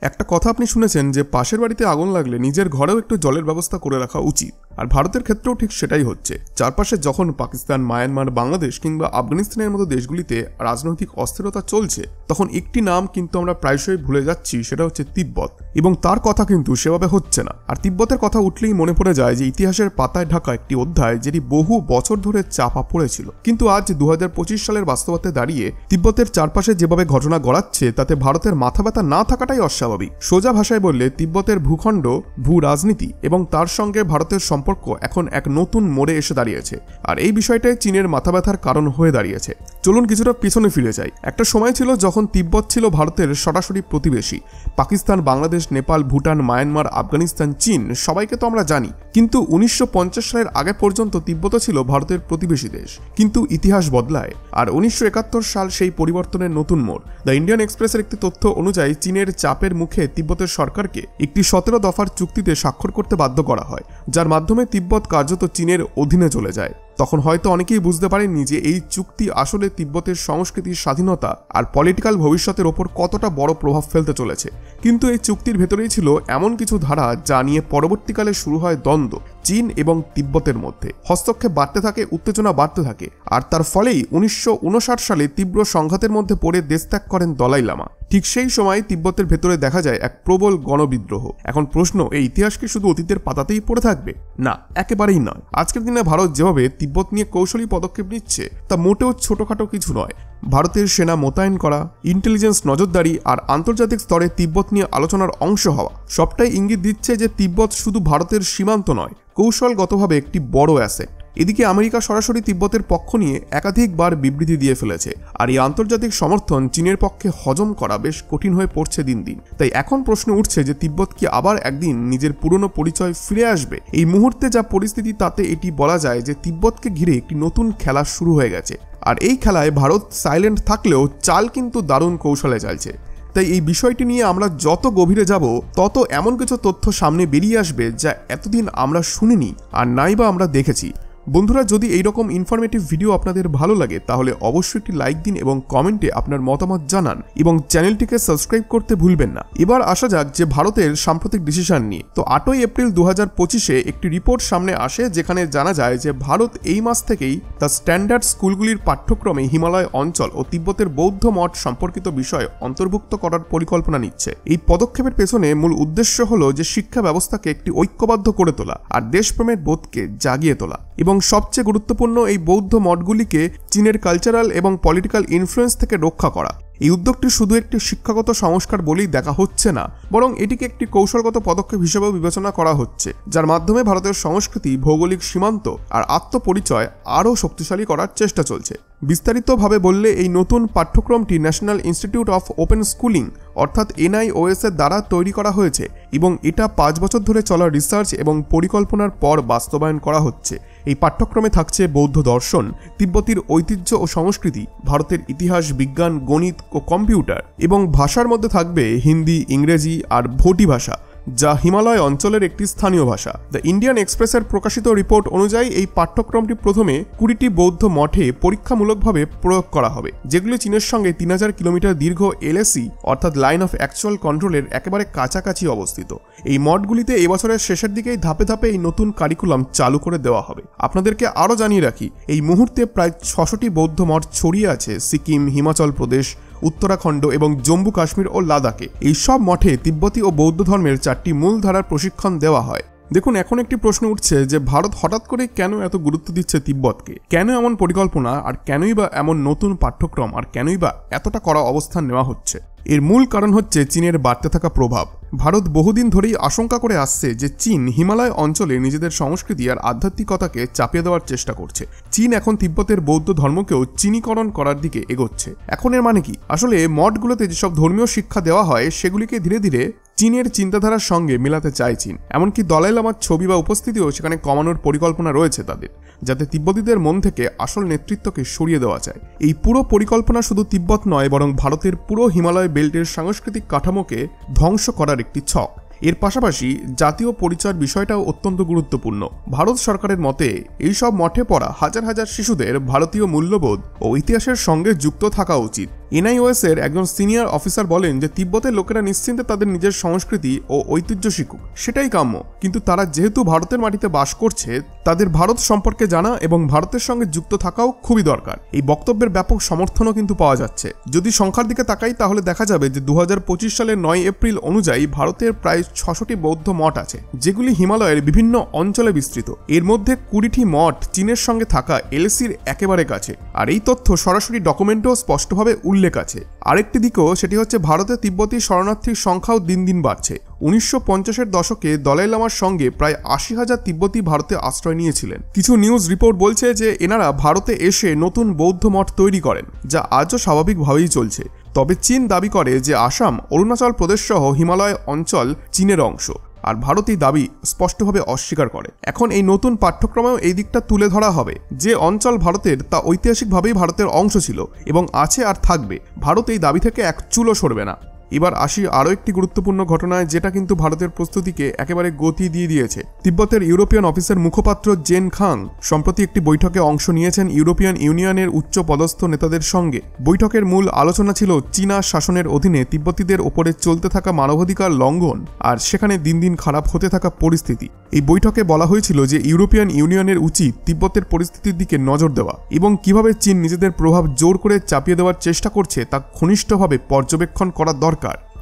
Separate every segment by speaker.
Speaker 1: একটা কথা আপনি শুনেছেন যে পাশের বাড়িতে আগুন লাগলে নিজের ঘরেও একটু জলের ব্যবস্থা করে রাখা উচিত। আর ভারতের ক্ষেত্রেও ঠিক সেটাই হচ্ছে। চারপাশে যখন পাকিস্তান, মায়ানমার, বাংলাদেশ কিংবা আফগানিস্তানের মতো দেশগুলিতে রাজনৈতিক অস্থিরতা চলছে, তখন একটি নাম কিন্তু আমরা প্রায়শই ভুলে যাচ্ছি, সেটা হচ্ছে তিব্বত। এবং তার কথা কিন্তু সেভাবে হচ্ছে না। আর তিব্বতের কথা উঠলেই মনে পড়ে যায় যে ইতিহাসের পাতায় ঢাকা একটি অধ্যায় যেটি বহু বছর ধরে চাপা পড়েছিল, কিন্তু আজ 2025 সালের বাস্তবতায় দাঁড়িয়ে তিব্বতের চারপাশে যেভাবে ঘটনা গড়াচ্ছে তাতে ভারতের মাথা ব্যথা না থাকাটাই অস্বাভাবিক। সোজা ভাষায় বললে তিব্বতের ভূখণ্ড, ভূ রাজনীতি এবং তার সঙ্গে ভারতের সম্পর্ক এখন এক নতুন মোড়ে এসে দাঁড়িয়েছে। আর এই বিষয়টাই চীনের মাথা ব্যথার কারণ হয়ে দাঁড়িয়েছে। চলুন কিছুটা পিছনে ফিরে যাই। একটা সময় ছিল যখন তিব্বত ছিল ভারতের সরাসরি প্রতিবেশী। পাকিস্তান, বাংলাদেশ, নেপাল, ভুটান, মায়ানমার, আফগানিস্তান, চীন সবাইকে তো আমরা জানি। কিন্তু 1950 সালের আগে পর্যন্ত তিব্বত ছিল ভারতের প্রতিবেশী দেশ। কিন্তু ইতিহাস বদলায়, আর 1971 সাল সেই পরিবর্তনের নতুন মোড়। দ্য ইন্ডিয়ান এক্সপ্রেসের একটি তথ্য অনুযায়ী চীনের চাপের মুখে তিব্বতের সরকারকে একটি 17 দফার চুক্তিতে স্বাক্ষর করতে বাধ্য করা হয়, যার মাধ্যমে তিব্বত কার্যত চীনের অধীনে চলে যায়। তখন হয়তো অনেকেই বুঝতে পারেননি যে এই চুক্তি আসলে তিব্বতের সংস্কৃতির স্বাধীনতা আর পলিটিক্যাল ভবিষ্যতের ওপর কতটা বড় প্রভাব ফেলতে চলেছে। কিন্তু এই চুক্তির ভেতরেই ছিল এমন কিছু ধারা যা নিয়ে পরবর্তীকালে শুরু হয় দ্বন্দ্ব চীন এবং তিব্বতের মধ্যে। হস্তক্ষেপ বাড়তে থাকে, উত্তেজনা বাড়তে থাকে, আর তার ফলেই 1959 সালে তীব্র সংঘাতের মধ্যে পড়ে দেশত্যাগ করেন দলাই লামা। ঠিক সেই সময় তিব্বতের ভেতরে দেখা যায় এক প্রবল গণবিদ্রোহ। এখন প্রশ্ন, এই ইতিহাস কি শুধু অতীতের পাতাতেই পড়ে থাকবে? না, একেবারেই নয়। আজকের দিনে ভারত যেভাবে তিব্বত নিয়ে কৌশলী পদক্ষেপ নিচ্ছে তা মোটেও ছোটখাটো কিছু নয়। ভারতের সেনা মোতায়েন করা, ইন্টেলিজেন্স নজরদারি আর আন্তর্জাতিক স্তরে তিব্বত নিয়ে আলোচনার অংশ হওয়া সবটাই ইঙ্গিত দিচ্ছে যে তিব্বত শুধু ভারতের সীমান্ত নয়, কৌশলগতভাবে একটি বড় অ্যাসেট। এদিকে আমেরিকা সরাসরি তিব্বতের পক্ষ নিয়ে একাধিকবার বিবৃতি দিয়ে ফেলেছে, আর এই আন্তর্জাতিক সমর্থন চীনের পক্ষে হজম করা বেশ কঠিন হয়ে পড়ছে দিন দিন। তাই এখন প্রশ্ন উঠছে যে তিব্বত কি আবার একদিন নিজের পুরনো পরিচয় ফিরে আসবে? এই মুহূর্তে যা পরিস্থিতি তাতে এটি বলা যায় যে তিব্বতকে ঘিরে একটি নতুন খেলা শুরু হয়ে গেছে। আর এই খেলায় ভারত সাইলেন্ট থাকলেও চাল কিন্তু দারুণ কৌশলে চালছে। তাই এই বিষয়টি নিয়ে আমরা যত গভীরে যাব তত এমন কিছু তথ্য সামনে বেরিয়ে আসবে যা এতদিন আমরা শুনিনি আর নাইবা আমরা দেখেছি। বন্ধুরা, যদি এইরকম ইনফরমেটিভ ভিডিও আপনাদের ভালো লাগে তাহলে অবশ্যই একটি লাইক দিন এবং কমেন্টে আপনার মতামত জানান এবং চ্যানেলটিকে সাবস্ক্রাইব করতে ভুলবেন না। এবার আসা যাক যে ভারতের সাম্প্রতিক ডিসিশন নিয়ে। তো 8ই এপ্রিল 2025-এ একটি রিপোর্ট সামনে আসে যেখানে জানা যায় যে ভারত এই মাস থেকেই দ্য স্ট্যান্ডার্ড স্কুলগুলির পাঠ্যক্রমে হিমালয় অঞ্চল ও তিব্বতের বৌদ্ধ মঠ সম্পর্কিত বিষয় অন্তর্ভুক্ত করার পরিকল্পনা নিচ্ছে। এই পদক্ষেপের পেছনে মূল উদ্দেশ্য হলো যে শিক্ষা ব্যবস্থাকে একটি ঐক্যবদ্ধ করে তোলা আর দেশপ্রেমের বোধকে জাগিয়ে তোলা, এবং সবচেয়ে গুরুত্বপূর্ণ এই বৌদ্ধ মঠগুলিকে চীনের কালচারাল এবং পলিটিক্যাল ইনফ্লুয়েন্স থেকে রক্ষা করা। এই উদ্যোগটি শুধু একটি শিক্ষাগত সংস্কার বলেই দেখা হচ্ছে না, বরং এটিকে একটি কৌশলগত পদক্ষেপ হিসেবেও বিবেচনা করা হচ্ছে, যার মাধ্যমে ভারতের সংস্কৃতি, ভৌগোলিক সীমান্ত আর আত্মপরিচয় আরও শক্তিশালী করার চেষ্টা চলছে। বিস্তারিতভাবে বললে এই নতুন পাঠ্যক্রমটি national institute of open schooling অর্থাৎ NIOS এর দ্বারা তৈরি করা হয়েছে এবং এটা 5 বছর ধরে চলা রিসার্চ এবং পরিকল্পনার পর বাস্তবায়ন করা হচ্ছে। এই পাঠ্যক্রমে থাকছে বৌদ্ধ দর্শন, তিব্বতীর ঐতিহ্য ও সংস্কৃতি, ভারতের ইতিহাস, বিজ্ঞান, গণিত ও কম্পিউটার, এবং ভাষার মধ্যে থাকবে হিন্দি, ইংরেজি আর ভোটি ভাষা, যা হিমালয় অঞ্চলের একটি স্থানীয় ভাষা। দ্য ইন্ডিয়ান এক্সপ্রেসের প্রকাশিত রিপোর্ট অনুযায়ী এই পাঠ্যক্রমটি প্রথমে 20টি বৌদ্ধ মঠে পরীক্ষামূলকভাবে প্রয়োগ করা হবে, যেগুলি চীনের সঙ্গে 3000 কিলোমিটার দীর্ঘ LAC অর্থাৎ লাইন অফ অ্যাকচুয়াল কন্ট্রোলের একেবারে কাছাকাছি অবস্থিত। এই মঠগুলিতে এবছরের শেষের দিকেই ধাপে ধাপে এই নতুন কারিকুলাম চালু করে দেওয়া হবে। আপনাদেরকে আরও জানিয়ে রাখি, এই মুহূর্তে প্রায় 600টি বৌদ্ধ মঠ ছড়িয়ে আছে সিকিম, হিমাচল প্রদেশ, উত্তরাখণ্ড এবং জম্মু কাশ্মীর ও লাদাখে। এই সব মঠে তিব্বতী ও বৌদ্ধ ধর্মের 4টি মূল ধারার প্রশিক্ষণ দেওয়া হয়। দেখুন, এখন একটি প্রশ্ন উঠছে যে ভারত হঠাৎ করে কেন এত গুরুত্ব দিচ্ছে তিব্বতকে? কেন এমন পরিকল্পনা, আর কেনই বা এমন নতুন পাঠ্যক্রম, আর কেনই বা এতটা কড়া অবস্থান নেওয়া হচ্ছে? এর মূল কারণ হচ্ছে চীনের বাড়তে থাকা প্রভাব। ভারত বহুদিন ধরেই আশঙ্কা করে আসছে যে চীন হিমালয় অঞ্চলে নিজেদের সংস্কৃতি আর আধ্যাত্মিকতাকে চাপিয়ে দেওয়ার চেষ্টা করছে। চীন এখন তিব্বতের বৌদ্ধ ধর্মকেও চীনীকরণ করার দিকে এগোচ্ছে। এখন এর মানে কি? আসলে মঠগুলোতে যেসব ধর্মীয় শিক্ষা দেওয়া হয় সেগুলিকে ধীরে ধীরে চীনের চিন্তাধারার সঙ্গে মেলাতে চায় চীন। এমনকি দলাই লামার ছবি বা উপস্থিতিও সেখানে কমানোর পরিকল্পনা রয়েছে তাদের, যাতে তিব্বতীদের মন থেকে আসল নেতৃত্বকে সরিয়ে দেওয়া যায়। এই পুরো পরিকল্পনা শুধু তিব্বত নয়, বরং ভারতের পুরো হিমালয় বেল্টের সাংস্কৃতিক কাঠামোকে ধ্বংস করার একটি ছক। এর পাশাপাশি জাতীয় পরিচয়ের বিষয়টাও অত্যন্ত গুরুত্বপূর্ণ। ভারত সরকারের মতে এইসব মঠে পড়া হাজার হাজার শিশুদের ভারতীয় মূল্যবোধ ও ইতিহাসের সঙ্গে যুক্ত থাকা উচিত। NIOS এর একজন সিনিয়র অফিসার বলেন যে তিব্বতের লোকেরা নিশ্চিন্তে তাদের নিজের সংস্কৃতি ও ঐতিহ্য শিখুক, সেটাই কাম্য। কিন্তু তারা যেহেতু ভারতের মাটিতে বাস করছে, তাদের ভারত সম্পর্কে জানা এবং ভারতের সঙ্গে যুক্ত থাকাও খুবই দরকার। এই বক্তব্যের ব্যাপক সমর্থনও কিন্তু পাওয়া যাচ্ছে। যদি সংখ্যার দিকে তাকাই তাহলে দেখা যাবে যে 2025 সালের 9 এপ্রিল অনুযায়ী ভারতের প্রায় 600টি বৌদ্ধ মঠ আছে, যেগুলি হিমালয়ের বিভিন্ন অঞ্চলে বিস্তৃত। এর মধ্যে 20টি মঠ চীনের সঙ্গে থাকা LACর একেবারে কাছে, আর এই তথ্য সরাসরি ডকুমেন্টেও স্পষ্টভাবে উল্লেখ আছে। আরেকটি দিকও সেটি হচ্ছে ভারতে তিব্বতী শরণার্থীর সংখ্যাও দিন দিন বাড়ছে। 1950-এর দশকে দলাই লামার সঙ্গে প্রায় 80,000 তিব্বতী ভারতে আশ্রয় নিয়েছিলেন। কিছু নিউজ রিপোর্ট বলছে যে এনারা ভারতে এসে নতুন বৌদ্ধ মঠ তৈরি করেন, যা আজও স্বাভাবিকভাবেই চলছে। তবে চীন দাবি করে যে আসাম, অরুণাচল প্রদেশ সহ হিমালয় অঞ্চল চীনের অংশ, আর ভারত এই দাবি স্পষ্টভাবে অস্বীকার করে। এখন এই নতুন পাঠ্যক্রমেও এই দিকটা তুলে ধরা হবে যে অঞ্চল ভারতের তা ঐতিহাসিকভাবেই ভারতের অংশ ছিল এবং আছে আর থাকবে। ভারত এই দাবি থেকে এক চুলও সরবে না। এবার আসি আরও একটি গুরুত্বপূর্ণ ঘটনায়, যেটা কিন্তু ভারতের প্রস্তুতিকে একেবারে গতি দিয়ে দিয়েছে। তিব্বতের ইউরোপিয়ান অফিসের মুখপাত্র জেন খাং সম্প্রতি একটি বৈঠকে অংশ নিয়েছেন ইউরোপিয়ান ইউনিয়নের উচ্চ পদস্থ নেতাদের সঙ্গে। বৈঠকের মূল আলোচনা ছিল চীনা শাসনের অধীনে তিব্বতীদের ওপরে চলতে থাকা মানবাধিকার লঙ্ঘন আর সেখানে দিন দিন খারাপ হতে থাকা পরিস্থিতি। এই বৈঠকে বলা হয়েছিল যে ইউরোপিয়ান ইউনিয়নের উচিত তিব্বতের পরিস্থিতির দিকে নজর দেওয়া এবং কিভাবে চীন নিজেদের প্রভাব জোর করে চাপিয়ে দেওয়ার চেষ্টা করছে তা ঘনিষ্ঠভাবে পর্যবেক্ষণ করা দরকার।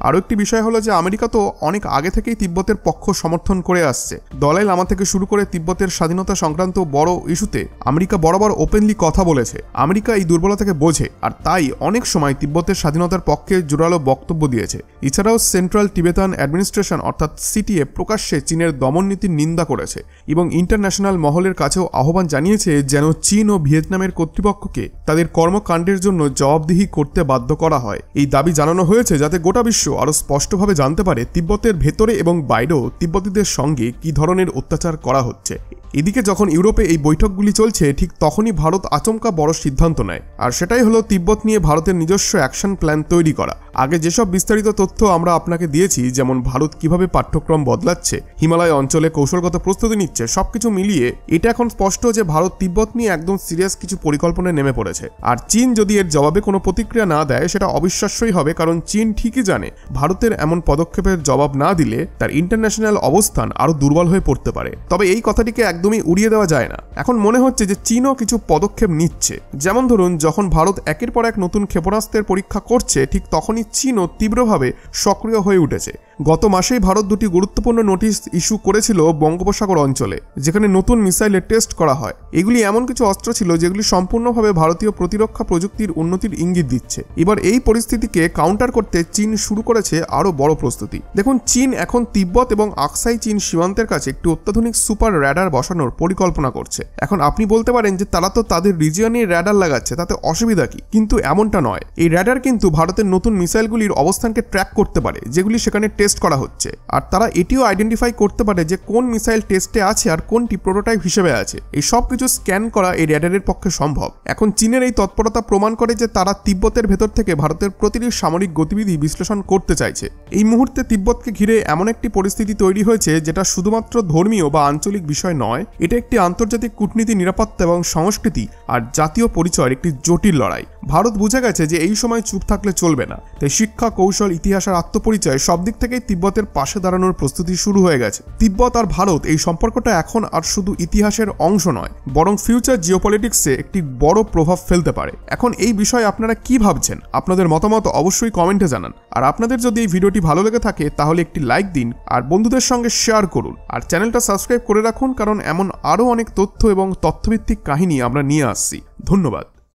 Speaker 1: আরও একটি বিষয় হলো যে আমেরিকা তো অনেক আগে থেকেই তিব্বতের পক্ষ সমর্থন করে আসছে। দলাই লামা থেকে শুরু করে তিব্বতের স্বাধীনতা সংক্রান্ত বড় ইস্যুতে আমেরিকা বরাবর ওপেনলি কথা বলেছে। আমেরিকা এই দুর্বলতাকে বোঝে আর তাই অনেক সময় তিব্বতের স্বাধীনতার পক্ষে জোরালো বক্তব্য দিয়েছে। এছাড়াও সেন্ট্রাল টিবেটান অ্যাডমিনিস্ট্রেশন অর্থাৎ CTA প্রকাশ্যে চীনের দমন নীতির নিন্দা করেছে এবং ইন্টারন্যাশনাল মহলের কাছেও আহ্বান জানিয়েছে যেন চীন ও ভিয়েতনামের কর্তৃপক্ষকে তাদের কর্মকাণ্ডের জন্য জবাবদিহি করতে বাধ্য করা হয়। এই দাবি জানানো হয়েছে যাতে গোটা বিশ্ব আরো স্পষ্টভাবে জানতে পারে তিব্বতের ভেতরে এবং বাইরেও তিব্বতীদের সঙ্গে কি ধরনের অত্যাচার করা হচ্ছে। এদিকে যখন ইউরোপে এই বৈঠকগুলি চলছে, ঠিক তখনই ভারত আচমকা বড় সিদ্ধান্ত নেয়, আর সেটাই হলো তিব্বত নিয়ে ভারতের নিজস্ব অ্যাকশন প্ল্যান তৈরি করা। আগে যেসব বিস্তারিত তথ্য আমরা আপনাকে দিয়েছি, যেমন ভারত কিভাবে পাঠ্যক্রম বদলাচ্ছে, হিমালয় অঞ্চলে কৌশলগত প্রস্তুতি নিচ্ছে, সবকিছু মিলিয়ে এটা এখন স্পষ্ট যে ভারত তিব্বত নিয়ে একদম সিরিয়াস কিছু পরিকল্পনায় নেমে পড়েছে। আর চীন যদি এর জবাবে কোনো প্রতিক্রিয়া না দেয় সেটা অবিশ্বাস্যই হবে, কারণ চীন ঠিকই জানে ভারতের এমন পদক্ষেপের জবাব না দিলে তার ইন্টারন্যাশনাল অবস্থান আরো দুর্বল হয়ে পড়তে পারে। তবে এই কথাটিকে একদমই উড়িয়ে দেওয়া যায় না। এখন মনে হচ্ছে যে চীনও কিছু পদক্ষেপ নিচ্ছে। যেমন ধরুন, যখন ভারত একের পর এক নতুন ক্ষেপণাস্ত্রের পরীক্ষা করছে, ঠিক তখনই চীনও তীব্রভাবে সক্রিয় হয়ে উঠেছে। গত মাসেই ভারত দুটি গুরুত্বপূর্ণ নোটিশ ইস্যু করেছিল বঙ্গোপসাগর অঞ্চলে, যেখানে নতুন মিসাইলের টেস্ট করা হয়। এগুলি এমন কিছু অস্ত্র ছিল যেগুলি সম্পূর্ণভাবে ভারতীয় প্রতিরক্ষা প্রযুক্তির উন্নতির ইঙ্গিত দিচ্ছে। এবার এই পরিস্থিতিকে কাউন্টার করতে চীন শুরু করেছে আরো বড় প্রস্তুতি। দেখুন, চীন এখন তিব্বত এবং আকসাই চীন সীমান্তের কাছে একটি অত্যাধুনিক সুপার র্যাডার বসানোর পরিকল্পনা করছে। এখন আপনি বলতে পারেন যে তারা তো তাদের রিজিয়নে র্যাডার লাগাচ্ছে, তাতে অসুবিধা কি? কিন্তু এমনটা নয়। এই র্যাডার কিন্তু ভারতের নতুন মিসাইলগুলির অবস্থানকে ট্র্যাক করতে পারে, যেগুলি সেখানে টেস্ট করা হচ্ছে। আর তারা এটিও আইডেন্টিফাই করতে পারে যে কোন মিসাইল টেস্টে আছে আর কোনটি প্রোটোটাইপ হিসেবে আছে। এই সব কিছু স্ক্যান করা এই র্যাডারের পক্ষে সম্ভব। এখন চীনের এই তৎপরতা প্রমাণ করে যে তারা তিব্বতের ভেতর থেকে ভারতের প্রতিটি সামরিক গতিবিধি বিশ্লেষণ করতে চাইছে। এই মুহূর্তে তিব্বতকে ঘিরে এমন একটি পরিস্থিতি তৈরি হয়েছে যেটা শুধুমাত্র ধর্মীয় বা আঞ্চলিক বিষয় নয়, এটা একটি আন্তর্জাতিক কূটনীতি, নিরাপত্তা এবং সংস্কৃতি আর জাতীয় পরিচয়ের একটি জটিল লড়াই। ভারত বুঝে গেছে যে এই সময় চুপ থাকলে চলবে না, তাই শিক্ষা, কৌশল, ইতিহাস আর আত্মপরিচয় সব দিক থেকেই তিব্বতের পাশে দাঁড়ানোর প্রস্তুতি শুরু হয়ে গেছে। তিব্বত আর ভারত এই সম্পর্কটা এখন আর শুধু ইতিহাসের অংশ নয়, বরং ফিউচার জিওপলিটিক্সে একটি বড় প্রভাব ফেলতে পারে। এখন এই বিষয়ে আপনারা কি ভাবছেন? আপনাদের মতামত অবশ্যই কমেন্টে জানান। আর আপনাদের যদি এই ভিডিওটি ভালো লেগে থাকে তাহলে একটি লাইক দিন আর বন্ধুদের সঙ্গে শেয়ার করুন। আর চ্যানেলটা সাবস্ক্রাইব করে রাখুন, কারণ এমন আরও অনেক তথ্য এবং তথ্যভিত্তিক কাহিনী আমরা নিয়ে আসছি। ধন্যবাদ।